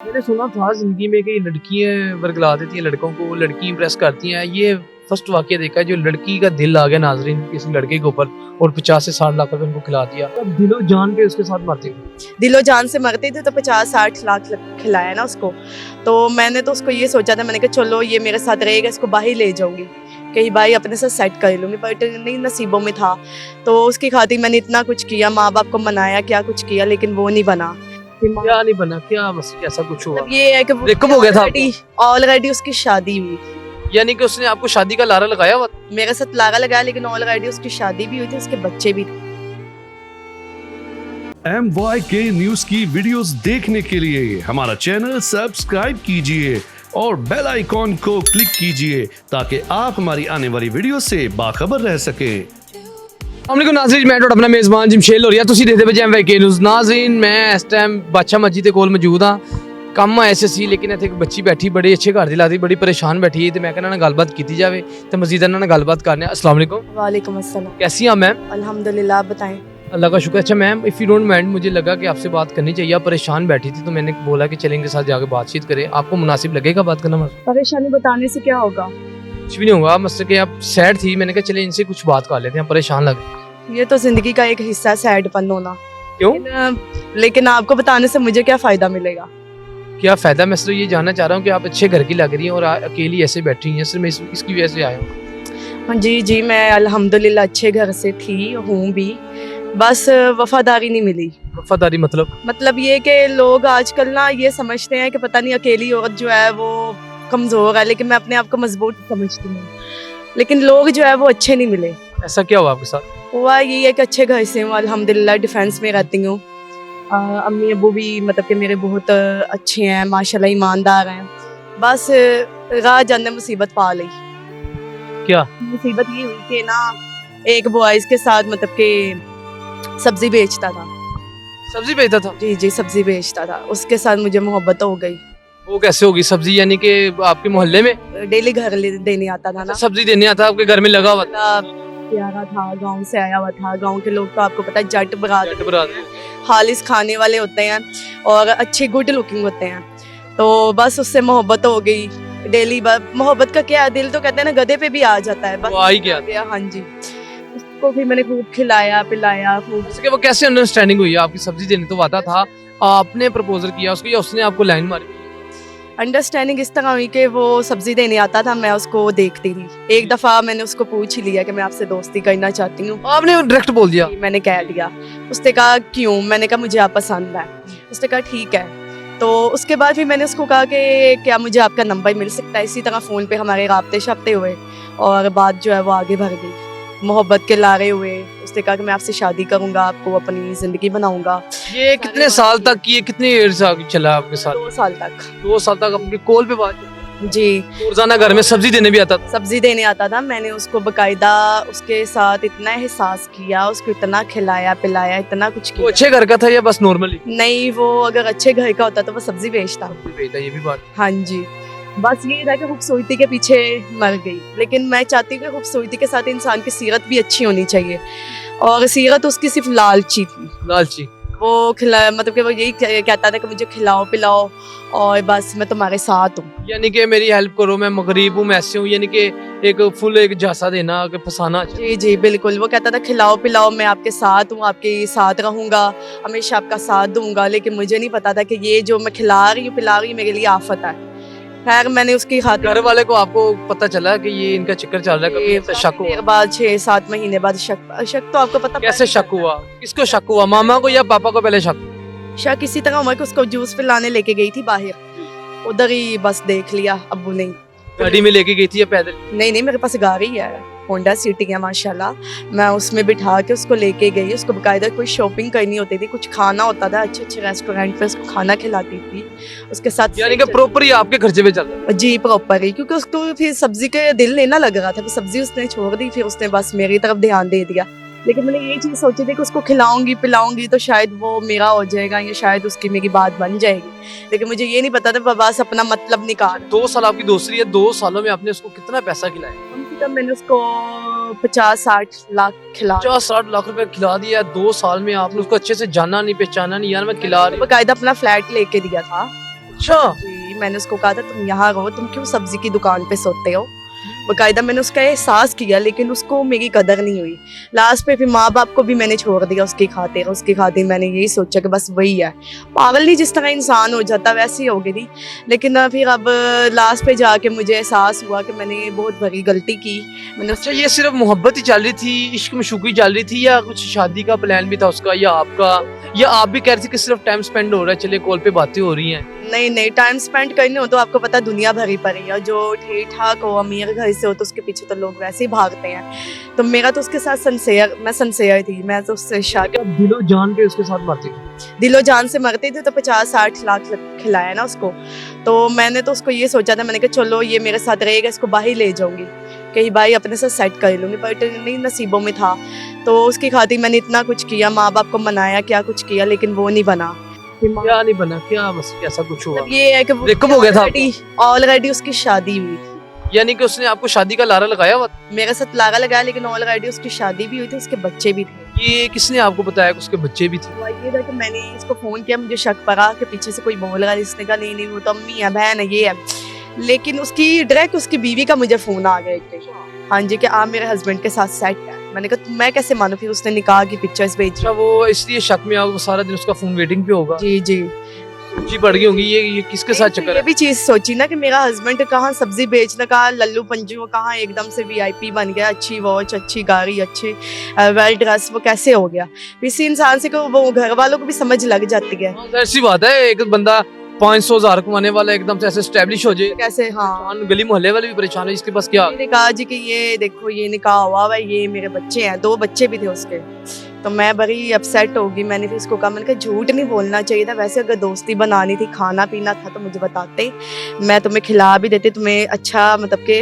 मैंने सुना था जिंदगी में कि लड़कियां वर्गला देती हैं लड़कों को, लड़की इंप्रेस करती हैं। ये फर्स्ट वाकया देखा है जो लड़की का दिल आ गया नाजरीन किसी लड़के के ऊपर और 50 से 60 लाख रुपए उनको खिला दिया। अब दिलो जान पे उसके साथ मरती थी। दिलो जान से मरते थे तो 50-60 लाख खिलाया ना उसको। तो मैंने तो उसको ये सोचा था, मैंने कहा चलो ये मेरे साथ रहेगा, इसको बाहर ले जाऊंगी, कहीं भाई अपने साथ सेट कर लूंगी, बट नहीं नसीबों में था। तो उसकी खातिर मैंने इतना कुछ किया, माँ बाप को मनाया, क्या कुछ किया, लेकिन वो नहीं बना। क्या नहीं बना, क्या बस ऐसा कुछ हुआ? मतलब ये है कि ब्रेकअप हो गया था ऑलरेडी उसकी शादी हुई, यानी कि उसने आपको शादी का लारा लगाया हुआ? मेरे साथ लागा लगाया, लेकिन ऑलरेडी उसकी शादी भी हुई थी, उसके बच्चे भी थे। MYK न्यूज की वीडियोस देखने के लिए हमारा चैनल सब्सक्राइब कीजिए और बेल आइकॉन को क्लिक कीजिए ताकि आप हमारी आने वाली वीडियो से बाखबर रह सकें। अस्सलाम नाज़रीन, मैं अपना मेज़बान जमशेल हो रहा तुसी देखदे पे MYK न्यूज़। नाज़रीन मैं इस टाइम बादशाह मस्जिद दे कोल मौजूद हां। कम आया सी लेकिन इत्थे एक बच्ची बैठी बड़ी अच्छे घर दी लादी बड़ी परेशान बैठी है, तो मैं कहना गलबात की जाए तो मजीद इन्हां नाल गलबात करने। अस्सलाम वालेकुम। वालेकुम अस्सलाम। कैसी हैं मैम? अल्हम्दुलिल्लाह, आप बताएं। अल्लाह का शुक्र। अच्छा ma'am, if you don't mind, मुझे लगा कि आपसे बात करनी चाहिए। आप परेशान बैठी थी तो मैंने बोला कि चलें इनके साथ जाकर बातचीत करें। आपको मुनासिब लगेगा बात करना? परेशानी बताने से क्या होगा? कुछ भी नहीं होगा, मसले कि आप सैड थी, मैंने कहा चले इनसे कुछ बात कर लेते हैं, परेशान लग रहे। ये तो जिंदगी का एक हिस्सा है, सैडपन होना। क्यों? लेकिन आपको बताने से मुझे क्या फायदा मिलेगा? क्या फ़ायदा? मैं सिर्फ ये जानना चाह रहा हूँ कि आप अच्छे घर की लग रही हैं और अकेली ऐसे बैठी हैं, सिर्फ मैं इसकी वजह से आया हूँ। जी, मैं अल्हम्दुलिल्लाह अच्छे घर से थी, हूँ भी, बस वफादारी नहीं मिली। वफादारी मतलब ये कि लोग आजकल ना ये समझते हैं कि पता नहीं अकेली औरत जो है वो कमज़ोर है, लेकिन मैं अपने आप को मजबूत समझती हूँ। लेकिन लोग जो है वो अच्छे नहीं मिले। ऐसा क्या हुआ आपके साथ? हुआ यही है कि अच्छे घर से हूँ, अल्हम्दुलिल्लाह डिफेंस में रहती हूँ। अम्मी अबू भी मतलब कि मेरे बहुत अच्छे हैं, माशाल्लाह ईमानदार हैं। बस राह जाने मुसीबत पा ली। क्या मुसीबत ये हुई कि ना एक बॉयज के साथ मतलब कि सब्जी बेचता था। सब्जी बेचता था? जी सब्जी बेचता था, उसके साथ मुझे मोहब्बत हो गई। वो कैसे होगी सब्जी? यानी कि आपके मोहल्ले में डेली घर देने आता था ना। सब्जी देने आता आपके घर में लगा हुआ था? प्यारा था, गांव से आया हुआ था। गांव के लोग तो आपको पता है जट जट बरात। हालिस खाने वाले होते हैं और अच्छे गुड लुकिंग होते हैं। तो बस उससे मोहब्बत हो गई। डेली मोहब्बत का क्या है, दिल तो कहते हैं ना गधे पे भी आ जाता है। बस वो आ ही गया। हाँ जी, उसको भी मैंने खूब खिलाया पिलाया खूब। उसके वो कैसे अंडरस्टैंडिंग हुई? आपकी सब्जी देने तो आता था, आपने प्रपोजल किया उसको या उसने आपको लाइन मारी? अंडरस्टैंडिंग इस तरह हुई कि वो सब्जी देने आता था, मैं उसको देखती थी। एक दफा मैंने उसको पूछ ही लिया कि मैं आपसे दोस्ती करना चाहती हूँ। आपने डायरेक्ट बोल दिया? मैंने कह दिया। उसने कहा क्यों? मैंने कहा मुझे आप पसंद है। उसने कहा ठीक है। तो उसके बाद फिर मैंने उसको कहा कि क्या मुझे आपका नंबर मिल सकता है? इसी तरह फ़ोन पे हमारे राब्ते शाब्ते हुए और बात जो है वो आगे बढ़ गई, मोहब्बत के लारे हुए। उसने कहा कि मैं आपसे शादी करूंगा, आपको अपनी ज़िंदगी बनाऊंगा। ये कितने साल तक, ये कितने ईयर्स चला आपके साथ? 2 साल तक। 2 साल तक अपने कॉल पे बात? जी, रोजाना घर में सब्जी देने भी आता था? सब्जी देने आता था। मैंने उसको बकायदा उसके साथ इतना एहसास किया, उसको इतना खिलाया पिलाया, इतना कुछ वो किया। अच्छे घर का था या बस नॉर्मली? नहीं, वो अगर अच्छे घर का होता तो वो सब्जी बेचता। ये भी बात। हाँ जी, बस ये था कि खूबसूरती के पीछे मर गई। लेकिन मैं चाहती हूँ कि खूबसूरती के साथ इंसान की सीरत भी अच्छी होनी चाहिए, और सीरत उसकी सिर्फ लालची थी। लालची? वो खिला मतलब कि वो यही कहता था कि मुझे खिलाओ पिलाओ और बस मैं तुम्हारे साथ हूँ। यानी कि मेरी हेल्प करो, मैं गरीब हूँ, मैं ऐसे हूँ, यानी कि एक फुल एक झांसा देना कि फसाना। जी बिल्कुल, वो कहता था खिलाओ पिलाओ, मैं आपके साथ हूँ, आपके साथ रहूंगा, हमेशा आपका साथ दूंगा। लेकिन मुझे नहीं पता था कि ये जो मैं खिला रही हूँ पिला रही हूँ मेरे लिए आफत है। खैर मैंने उसकी खातिर, घर वाले को आपको पता चला कि ये इनका चक्कर चल रहा है, कभी ऐसा शक हुआ? देर बाद 6-7 महीने बाद शक तो आपको पता कैसे शक हुआ? किसको शक हुआ, मामा को या पापा को पहले शक? शक इसी तरह हुआ कि उसको जूस पिलाने लेके गई थी बाहर, उधर ही बस देख लिया अब्बू ने। गाड़ी में लेके गई थी या पैदल? नहीं, मेरे पास गाड़ी है, होंडा सिटी है माशाल्लाह। मैं उसमें बिठा के उसको लेके गई। उसको बकायदा कोई शॉपिंग करनी होती थी, कुछ खाना होता था, अच्छे रेस्टोरेंट पे उसको खाना खिलाती थी उसके साथ। यानी कि प्रॉपर ही आपके खर्चे पे चल रहा है? जी प्रॉपर ही, क्योंकि उसको फिर सब्जी के दिल लेना लग रहा था। फिर सब्जी उसने छोड़ दी, फिर उसने बस मेरी तरफ ध्यान दे दिया। लेकिन मैंने ये चीज़ सोची थी कि उसको खिलाऊंगी पिलाऊंगी तो शायद वो मेरा हो जाएगा या शायद उसकी मेरी बात बन जाएगी। लेकिन मुझे ये नहीं पता था बस अपना मतलब निकाल। 2 साल आपकी दोस्ती है, 2 सालों में आपने उसको कितना पैसा खिलाया? कम से कम मैंने उसको 50-60 लाख खिला, 50-60 लाख रुपए खिला दिया 2 साल में। आपने उसको अच्छे से जाना नहीं पहचाना नहीं, यार मैं खिला रही हूँ। बकायदा अपना फ्लैट लेके दिया था। अच्छा जी, मैंने उसको कहा था तुम यहाँ रहो, तुम क्यों सब्जी की दुकान पे सोते हो। बाकायदा मैंने उसका एहसास किया, लेकिन उसको मेरी कदर नहीं हुई। लास्ट पे फिर माँ बाप को भी मैंने छोड़ दिया उसकी खातिर मैंने यही सोचा कि बस वही है। पागल नहीं, जिस तरह इंसान हो जाता वैसे ही हो गई थी। लेकिन फिर अब लास्ट पे जाके मुझे एहसास हुआ कि मैंने बहुत बड़ी गलती की। मैंने अच्छा, ये सिर्फ मोहब्बत ही चल रही थी, इश्क में शुक्री चल रही थी, या कुछ शादी का प्लान भी था उसका, या आपका, या आप भी कह रहे थे कि सिर्फ टाइम स्पेंड हो रहा है, चले कॉल पे बातें हो रही हैं? नहीं, टाइम स्पेंड करने हो तो आपको पता दुनिया भरी पड़ी है। जो ठीक ठाक हो, अमीर घर से हो, तो उसके पीछे तो लोग वैसे ही भागते हैं। तो मेरा तो उसके साथ मैं सिंसियर थी। मैं तो उससे शादी, आप दिलो जान के उसके साथ बातें की? दिलो जान से मरते थे तो 50-60 लाख खिलाया ना उसको। तो मैंने तो उसको ये सोचा था, मैंने कहा चलो ये मेरे साथ रहेगा, इसको बाहर ले जाऊंगी, कहीं भाई अपने साथ सेट कर लूंगी। बट नहीं, नसीबों में था। तो उसकी खातिर मैंने इतना कुछ किया, माँ बाप को मनाया, क्या कुछ किया, लेकिन वो नहीं बना। क्या नहीं बना, क्या बस कैसा कुछ हुआ? मतलब ये है कि Breakup हो गया था ऑलरेडी उसकी शादी हुई थी। यानी कि उसने आपको शादी का लारा लगाया हुआ था? मेरे साथ लागा लगाया, लेकिन ऑलरेडी उसकी शादी भी हुई थी, उसके बच्चे भी थे। ये किसने आपको बताया कि उसके बच्चे भी थे? हुआ ये था कि मैंने इसको फोन किया, मुझे शक पड़ा कि पीछे से कोई बोल रहा है। इसने कहा नहीं वो तो अम्मी है, बहन है, ये है। लेकिन उसकी डायरेक्ट उसकी बीवी का मुझे फोन आ गया एक दिन, हाँ जी, कि आप मेरे हस्बैंड के साथ सेट है। मैंने कहा मैं कैसे मानूं, फिर उसने निकाह की पिक्चर्स भेजी। अच्छा, वो इसलिए शक में आओ, सारा दिन उसका फोन वेटिंग पे होगा। जी सोची पड़ गई होंगी ये किसके साथ चक्कर ये है? भी चीज सोची ना कि मेरा हस्बैंड कहाँ सब्जी बेचना, कहाँ लल्लू पंजू, कहाँ एकदम से वीआईपी बन गया, अच्छी वॉच, अच्छी गाड़ी, अच्छे वेल ड्रेस, वो कैसे हो गया। इसी इंसान से को वो घर वालों को भी समझ लग जाती है। हाँ, ऐसी बात है, एक बंदा 500,000 कमाने वाला एकदम से ऐसे स्टैब्लिश हो जाए, कैसे, हाँ। परेशान, गली मोहल्ले वाले भी परेशान है, इसके पास क्या? मैंने कहा जी कि ये देखो ये निकाह हुआ हुआ है, ये मेरे बच्चे हैं, 2 बच्चे भी थे उसके। तो मैं बड़ी अपसेट होगी। मैंने फिर उसको कहा, मैंने कहा झूठ नहीं बोलना चाहिए था, वैसे अगर दोस्ती बनानी थी, खाना पीना था तो मुझे बताते, मैं तुम्हें खिला भी देती, तुम्हें अच्छा मतलब के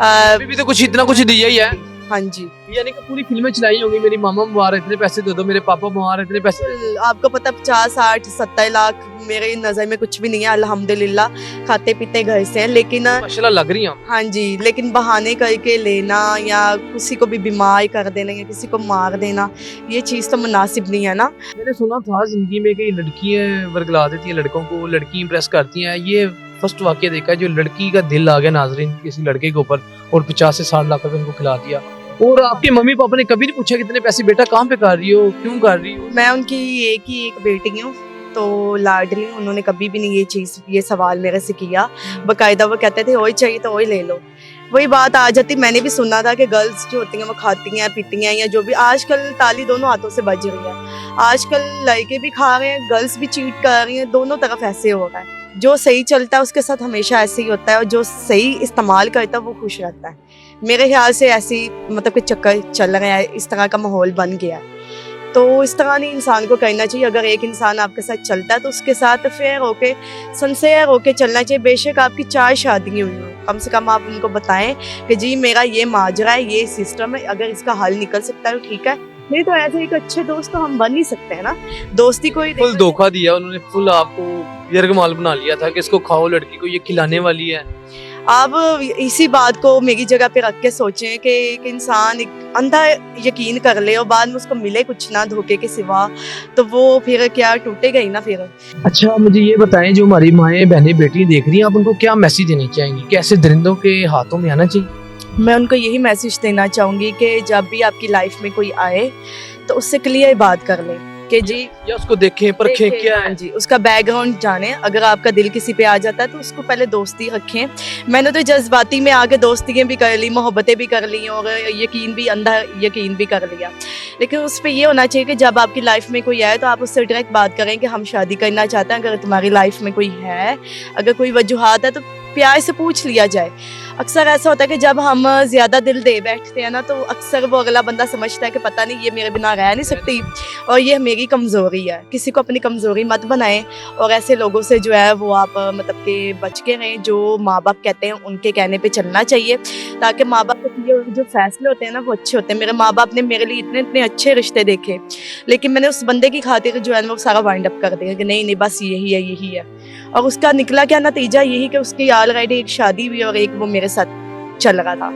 अभी भी तो कुछ इतना कुछ दिया ही है। हाँ जी। यानी कि पूरी फिल्में चलाई होंगी, मेरी मामा बीमार है इतने पैसे दे दो, मेरे पापा बीमार है इतने पैसे। आपको पता 50, 60, 70 लाख मेरे नजर में कुछ भी नहीं है, अल्हम्दुलिल्लाह, खाते पीते घर से हैं। लेकिन माशाल्लाह लग रही हैं आप। हाँ जी, लेकिन बहाने करके लेना या किसी को भी बीमार कर देना या किसी को मार देना, ये चीज़ तो मुनासिब नहीं है ना। मैंने सुना था जिंदगी में कि लड़कियां वर्गला देती हैं लड़कों को, लड़की इंप्रेस करती हैं। ये फर्स्ट वाकया देखा है जो लड़की का दिल आ गया नाजरीन किसी लड़के के ऊपर और 50 से 60 लाख रुपए उनको खिला दिया। और आपके मम्मी पापा ने कभी नहीं पूछा कितने पैसे बेटा कहाँ पे कर रही हो, क्यों कर रही हो? मैं उनकी एक बेटी हूँ, तो लाडली हूँ। उन्होंने कभी भी नहीं ये सवाल मेरे से किया। बाकायदा वो कहते थे वही चाहिए तो वही ले लो। वही बात आ जाती, मैंने भी सुना था कि गर्ल्स जो होती हैं वो खाती हैं पीती हैं या जो भी। आजकल ताली दोनों हाथों से बज रही है। आजकल लड़के भी खा रहे हैं, गर्ल्स भी चीट कर रही हैं, दोनों तरफ ऐसे हो रहा है। जो सही चलता है उसके साथ हमेशा ऐसे ही होता है, और जो सही इस्तेमाल करता है वो खुश रहता है। मेरे ख्याल से ऐसी मतलब कि चक्कर चल रहा है, इस तरह का माहौल बन गया है। तो इस तरह नहीं इंसान को करना चाहिए। अगर एक इंसान आपके साथ चलता है तो उसके साथ फेयर होके, सिंसियर होके चलना चाहिए। बेशक आपकी 4 शादियाँ हुई हो, कम से कम आप उनको बताएं कि जी मेरा ये माजरा है, ये सिस्टम है, अगर इसका हल निकल सकता है तो ठीक है, नहीं तो ऐसे एक अच्छे दोस्त तो हम बन ही सकते हैं ना। दोस्ती कोई फुल धोखा दिया उन्होंने, फुल आपको यरगमाल बना लिया था कि इसको खाओ, लड़की को ये खिलाने वाली है। आप इसी बात को मेरी जगह पे रख के सोचें कि एक इंसान एक अंधा यकीन कर ले और बाद में उसको मिले कुछ ना धोखे के सिवा, तो वो फिर क्या टूटेगा ही ना फिर। अच्छा, मुझे ये बताएं, जो हमारी माएँ बहनें बेटी देख रही हैं, आप उनको क्या मैसेज देना चाहेंगी? कैसे दरिंदों के हाथों में आना चाहिए? मैं उनको यही मैसेज देना चाहूँगी कि जब भी आपकी लाइफ में कोई आए तो उससे क्लियर बात कर लें कि जी, या उसको देखें परखें क्या है जी, उसका बैकग्राउंड जाने। अगर आपका दिल किसी पे आ जाता है तो उसको पहले दोस्ती रखें। मैंने तो जज्बाती में आके दोस्तियाँ भी कर ली, मोहब्बतें भी कर ली और यकीन भी, अंधा यकीन भी कर लिया। लेकिन उस पर ये होना चाहिए कि जब आपकी लाइफ में कोई आए तो आप उससे डायरेक्ट बात करें कि हम शादी करना चाहते हैं। अगर तुम्हारी लाइफ में कोई है, अगर कोई वजूहात है तो प्यार से पूछ लिया जाए। अक्सर ऐसा होता है कि जब हम ज़्यादा दिल दे बैठते हैं ना तो अक्सर वो अगला बंदा समझता है कि पता नहीं ये मेरे बिना रह नहीं सकती और ये मेरी कमज़ोरी है। किसी को अपनी कमज़ोरी मत बनाएं और ऐसे लोगों से जो है वो आप मतलब कि बच के रहें। जो माँ बाप कहते हैं उनके कहने पे चलना चाहिए, ताकि माँ बाप के जो फैसले होते हैं ना वो अच्छे होते हैं। मेरे माँ बाप ने मेरे लिए इतने इतने अच्छे रिश्ते देखे, लेकिन मैंने उस बंदे की खातिर जो है वो सारा वाइंड अप कर दिया कि नहीं नहीं बस यही है। और उसका निकला क्या नतीजा, यही कि उसकी ऑलरेडी एक शादी हुई और एक वो मेरे साथ चल रहा था।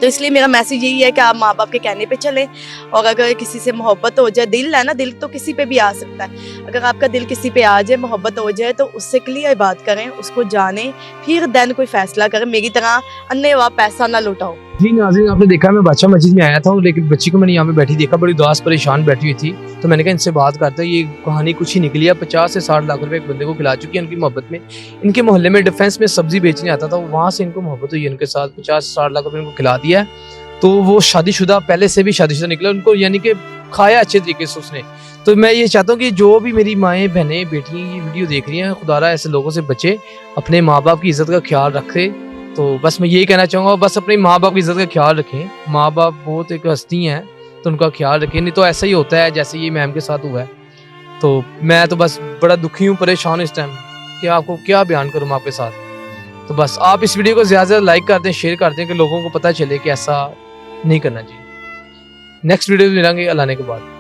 तो इसलिए मेरा मैसेज यही है कि आप माँ बाप के कहने पे चलें, और अगर किसी से मोहब्बत हो जाए, दिल है ना, दिल तो किसी पे भी आ सकता है, अगर आपका दिल किसी पे आ जाए, मोहब्बत हो जाए, तो उससे क्लियर बात करें, उसको जानें, फिर देन कोई फैसला करें। मेरी तरह अन्नेवाह पैसा ना लुटाओ। जी नाज़रीन, आपने देखा मैं बादशाह मस्जिद में आया था, लेकिन बच्ची को मैंने यहाँ पे बैठी देखा, बड़ी उदास परेशान बैठी हुई थी। तो मैंने कहा इनसे बात करता है, ये कहानी कुछ ही निकली है। 50 से 60 लाख रुपए एक बंदे को खिला चुकी है उनकी मोहब्बत में। इनके मोहल्ले में डिफेंस में सब्जी बेचने आता था, वहाँ से इनको मोहब्बत हुई, उनके साथ 50 से 60 लाख रुपए इनको खिला दिया है। तो वो शादीशुदा, पहले से भी शादीशुदा निकला, उनको यानी कि खाया अच्छे तरीके से उसने। तो मैं ये चाहता हूँ कि जो भी मेरी माएँ, बहनें, बेटियाँ ये वीडियो देख रही हैं, खुदारा ऐसे लोगों से बचे, अपने माँ बाप की इज्जत का ख्याल रखे। तो बस मैं यही कहना चाहूँगा, बस अपने माँ बाप की इज्जत का ख्याल रखें। माँ बाप बहुत एक हस्ती हैं, तो उनका ख्याल रखें, नहीं तो ऐसा ही होता है जैसे ये मैम के साथ हुआ है। तो मैं तो बस बड़ा दुखी हूँ, परेशान हूँ इस टाइम, कि आपको क्या बयान करूँ मैं आपके साथ। तो बस आप इस वीडियो को ज़्यादा से ज़्यादा लाइक कर दें, शेयर कर दें, कि लोगों को पता चले कि ऐसा नहीं करना चाहिए। नेक्स्ट वीडियो में मिलेंगे अल्लाह ने के बाद।